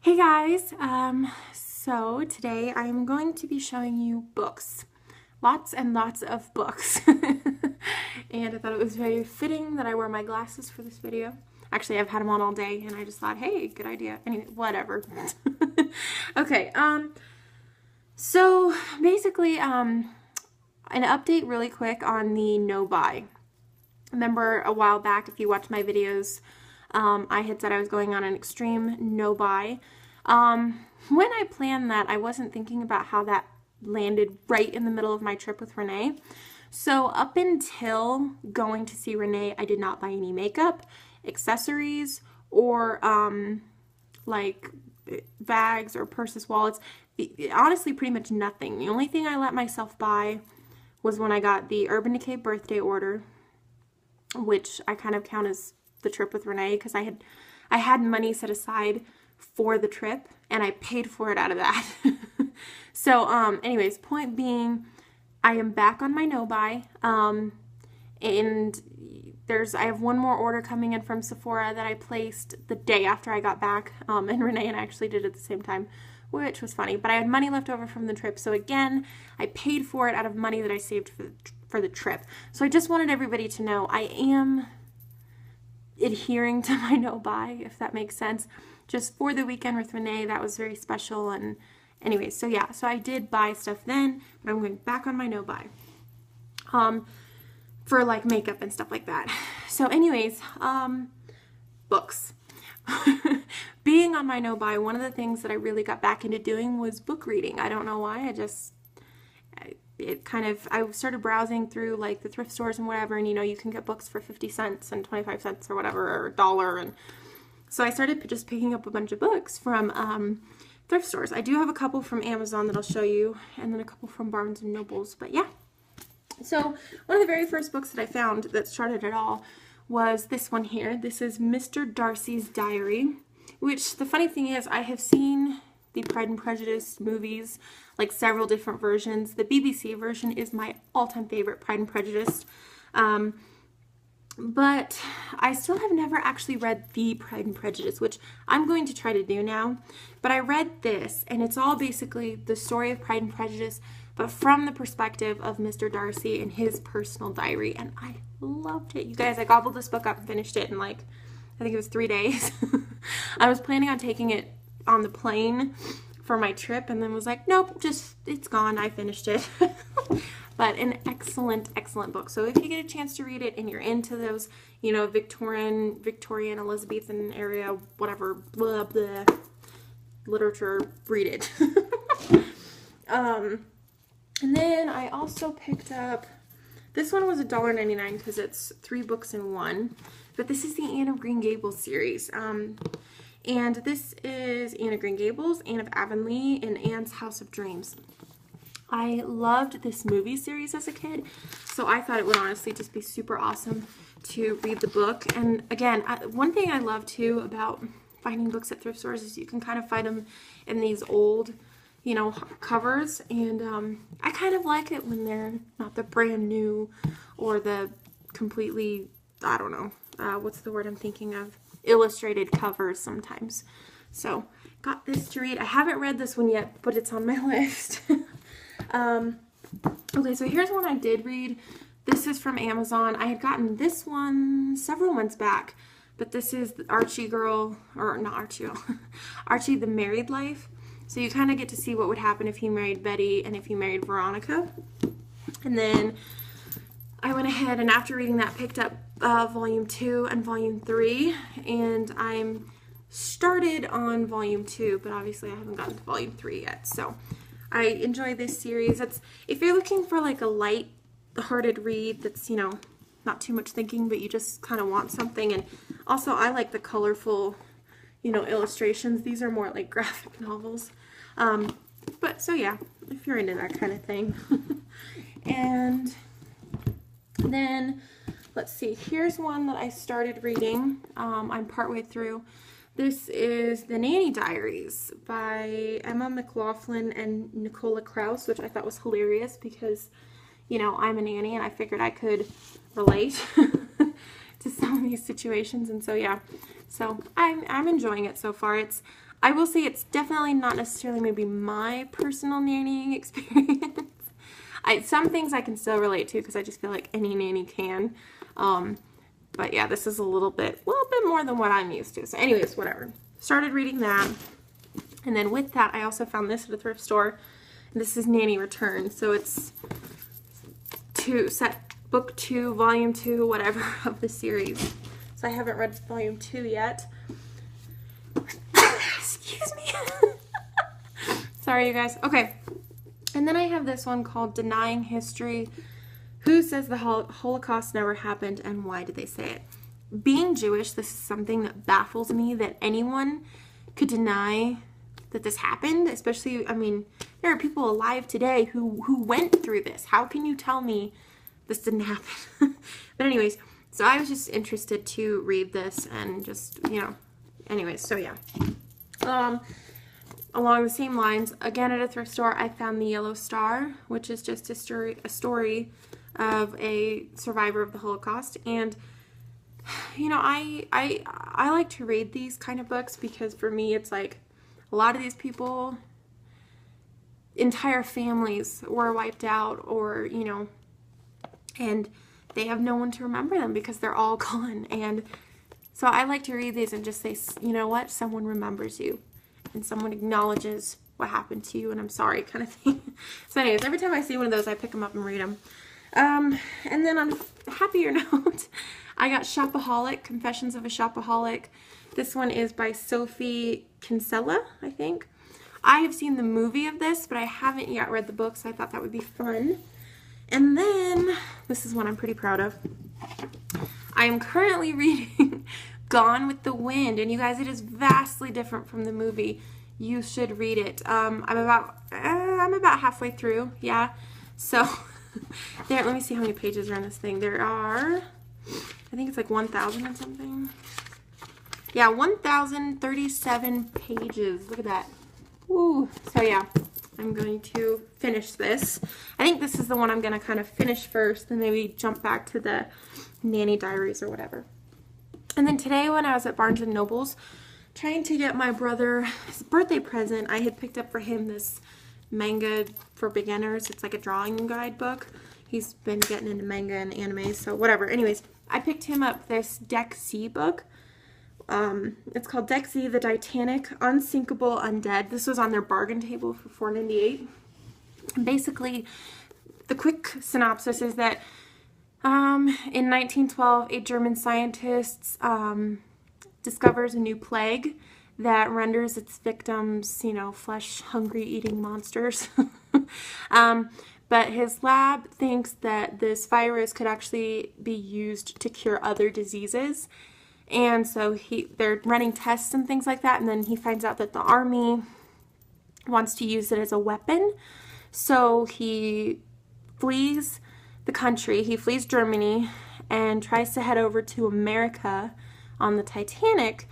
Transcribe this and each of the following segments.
Hey guys, so today I'm going to be showing you books. Lots and lots of books. And I thought it was very fitting that I wear my glasses for this video. Actually, I've had them on all day and I just thought, hey, good idea. Anyway, whatever. Okay, so basically, an update really quick on the no buy. Remember a while back, if you watched my videos, I had said I was going on an extreme no buy. When I planned that, I wasn't thinking about how that landed right in the middle of my trip with Renee. So up until going to see Renee, I did not buy any makeup, accessories, or like bags or purses, wallets. Honestly, pretty much nothing. The only thing I let myself buy was when I got the Urban Decay birthday order, which I kind of count as the trip with Renee because I had money set aside for the trip and I paid for it out of that. So anyways, point being, I am back on my no buy, and I have one more order coming in from Sephora that I placed the day after I got back, and Renee and I actually did it at the same time, which was funny. But I had money left over from the trip, so again, I paid for it out of money that I saved for the trip. So I just wanted everybody to know I am adhering to my no buy, if that makes sense. Just for the weekend with Renee, that was very special. And anyway, so yeah, so I did buy stuff then, but I'm going back on my no buy for like makeup and stuff like that. So anyways, books. Being on my no buy, one of the things that I really got back into doing was book reading. I don't know why, I started browsing through like the thrift stores and whatever, and you can get books for 50 cents and 25 cents or whatever, or $1. And so I started just picking up a bunch of books from thrift stores. I do have a couple from Amazon that I'll show you, and then a couple from Barnes & Nobles, but yeah. So one of the very first books that I found that started it all was this one here. This is Mr. Darcy's Diary, which the funny thing is I have seen the Pride and Prejudice movies, like several different versions. The BBC version is my all-time favorite, Pride and Prejudice. But I still have never actually read the Pride and Prejudice, which I'm going to try to do now. But I read this, and it's all basically the story of Pride and Prejudice, but from the perspective of Mr. Darcy and his personal diary, and I loved it. You guys, I gobbled this book up and finished it in I think it was 3 days. I was planning on taking it on the plane for my trip, and then was like, nope, it's gone. I finished it. But an excellent, excellent book. So if you get a chance to read it and you're into those, Victorian, Elizabethan area, whatever, blah, blah, literature, read it. And then I also picked up, this one was $1.99 because it's 3 books in one, but this is the Anne of Green Gables series. And this is Anne of Green Gables, Anne of Avonlea, and Anne's House of Dreams. I loved this movie series as a kid, so I thought it would honestly just be super awesome to read the book. And again, one thing I love too about finding books at thrift stores is you can kind of find them in these old, covers, and I kind of like it when they're not the brand new or the completely, I don't know, what's the word I'm thinking of? Illustrated covers sometimes. So, got this to read. I haven't read this one yet, but it's on my list. Okay, so here's one I did read. This is from Amazon. I had gotten this one several months back, but this is Archie Girl, or not Archie Girl, Archie the Married Life. So you kind of get to see what would happen if he married Betty and if he married Veronica. And then I went ahead and after reading that picked up volume 2 and volume 3, and I'm started on volume 2, but obviously I haven't gotten to volume 3 yet. So I enjoy this series. If you're looking for like a light-hearted read that's, not too much thinking, but you just kind of want something. And also I like the colorful, illustrations. These are more like graphic novels. But so yeah, if you're into that kind of thing. And then, let's see, here's one that I started reading. I'm partway through. This is The Nanny Diaries by Emma McLaughlin and Nicola Kraus, which I thought was hilarious because, I'm a nanny and I figured I could relate to some of these situations. And so, yeah, so I'm enjoying it so far. I will say it's definitely not necessarily maybe my personal nannying experience. Some things I can still relate to because I just feel like any nanny can. But yeah, this is a little bit more than what I'm used to. So anyways, whatever. Started reading that. And then with that, I also found this at a thrift store. This is Nanny Return. So it's book 2, volume 2, whatever, of the series. So I haven't read volume 2 yet. Excuse me. Sorry, you guys. Okay. And then I have this one called Denying History. Who says the Holocaust never happened and why did they say it? Being Jewish, this is something that baffles me, that anyone could deny that this happened, especially, I mean, there are people alive today who went through this. How can you tell me this didn't happen? But anyways, so I was just interested to read this and just, you know, anyways, so yeah. Along the same lines, again at a thrift store, I found The Yellow Star, which is just a story of a survivor of the Holocaust. And you know, I like to read these kind of books because for me it's like a lot of these people, entire families were wiped out, or you know, and they have no one to remember them because they're all gone. And so I like to read these and just say, you know what, someone remembers you and someone acknowledges what happened to you and I'm sorry, kind of thing. So anyways, every time I see one of those, I pick them up and read them. And then on a happier note, I got Shopaholic, Confessions of a Shopaholic. This one is by Sophie Kinsella, I think. I have seen the movie of this, but I haven't yet read the book, so I thought that would be fun. And then, this is one I'm pretty proud of. I am currently reading Gone with the Wind, and you guys, it is vastly different from the movie. You should read it. I'm about halfway through, yeah. So, there, let me see how many pages are in this thing. There are, I think it's like 1,000 and something. Yeah, 1,037 pages. Look at that. Woo. So yeah, I'm going to finish this. I think this is the one I'm going to kind of finish first and maybe jump back to the Nanny Diaries or whatever. And then today when I was at Barnes & Noble's trying to get my brother his birthday present, I had picked up for him this manga for beginners. It's like a drawing guide book. He's been getting into manga and anime, so whatever. Anyways, I picked him up this Deck Z book. It's called Deck Z, The Titanic, Unsinkable Undead. This was on their bargain table for $4.98. And basically, the quick synopsis is that in 1912, a German scientist discovers a new plague that renders its victims, you know, flesh-hungry eating monsters. But his lab thinks that this virus could actually be used to cure other diseases. And so they're running tests and things like that, and then he finds out that the army wants to use it as a weapon. So he flees the country, he flees Germany, and tries to head over to America on the Titanic.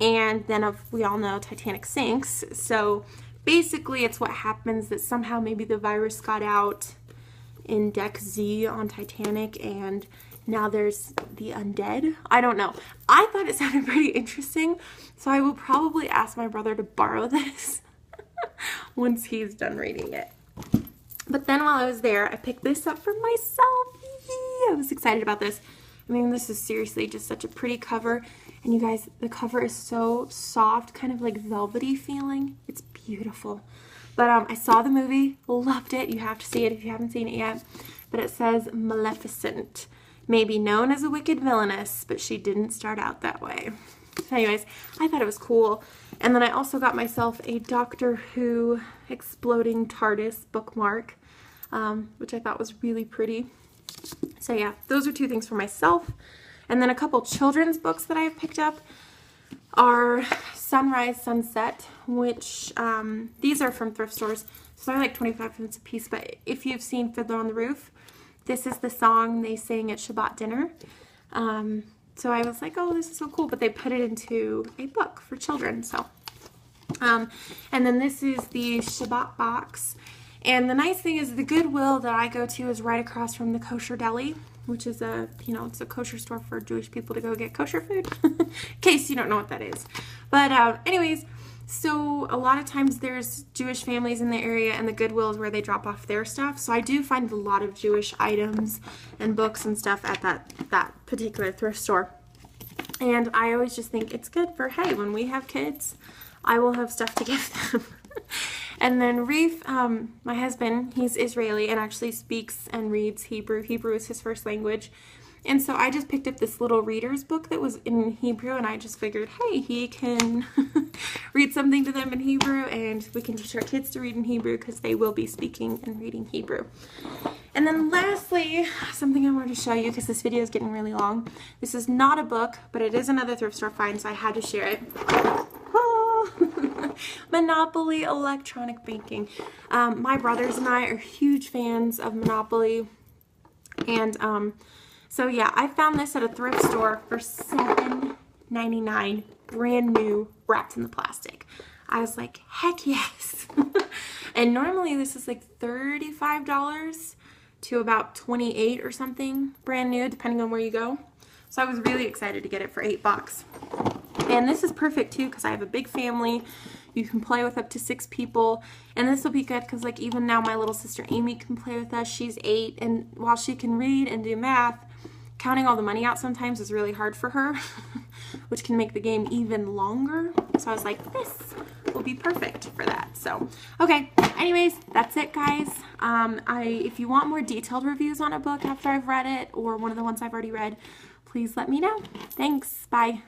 And then we all know Titanic sinks. So basically it's what happens that somehow maybe the virus got out in Deck Z on Titanic, and now there's the undead. I don't know. I thought it sounded pretty interesting, so I will probably ask my brother to borrow this once he's done reading it. But then while I was there, I picked this up for myself. I was excited about this. I mean, this is seriously just such a pretty cover. And you guys, the cover is so soft, kind of like velvety feeling. It's beautiful. But I saw the movie, loved it. You have to see it if you haven't seen it yet. But it says Maleficent. May be known as a wicked villainess, but she didn't start out that way. So anyways, I thought it was cool. And then I also got myself a Doctor Who Exploding TARDIS bookmark, which I thought was really pretty. So yeah, those are two things for myself. And then a couple children's books that I've picked up are Sunrise Sunset, which these are from thrift stores. So they're like 25 cents a piece, but if you've seen Fiddler on the Roof, this is the song they sing at Shabbat dinner. So I was like, oh, this is so cool, but they put it into a book for children. So, and then this is the Shabbat box. And the nice thing is the Goodwill that I go to is right across from the Kosher Deli, which is a, you know, it's a kosher store for Jewish people to go get kosher food, in case you don't know what that is. But anyways, So a lot of times there's Jewish families in the area, and the Goodwill is where they drop off their stuff. So I do find a lot of Jewish items and books and stuff at that particular thrift store. And I always just think it's good for, hey, when we have kids, I will have stuff to give them. And then Reef, my husband, he's Israeli and actually speaks and reads Hebrew. Hebrew is his first language. And so I just picked up this little reader's book that was in Hebrew, and I just figured, hey, he can read something to them in Hebrew, and we can teach our kids to read in Hebrew because they will be speaking and reading Hebrew. And then lastly, something I wanted to show you because this video is getting really long. This is not a book, but it is another thrift store find, so I had to share it. Monopoly electronic banking. My brothers and I are huge fans of Monopoly, and so yeah, I found this at a thrift store for $7.99, brand new, wrapped in the plastic. I was like, heck yes. And normally this is like $35 to about $28 or something, brand new, depending on where you go. So I was really excited to get it for $8. And this is perfect too because I have a big family. You can play with up to 6 people, and this will be good because like even now my little sister Amy can play with us. She's 8, and while she can read and do math, counting all the money out sometimes is really hard for her, which can make the game even longer. So I was like, this will be perfect for that. So, okay, anyways, that's it, guys. If you want more detailed reviews on a book after I've read it or one of the ones I've already read, please let me know. Thanks. Bye.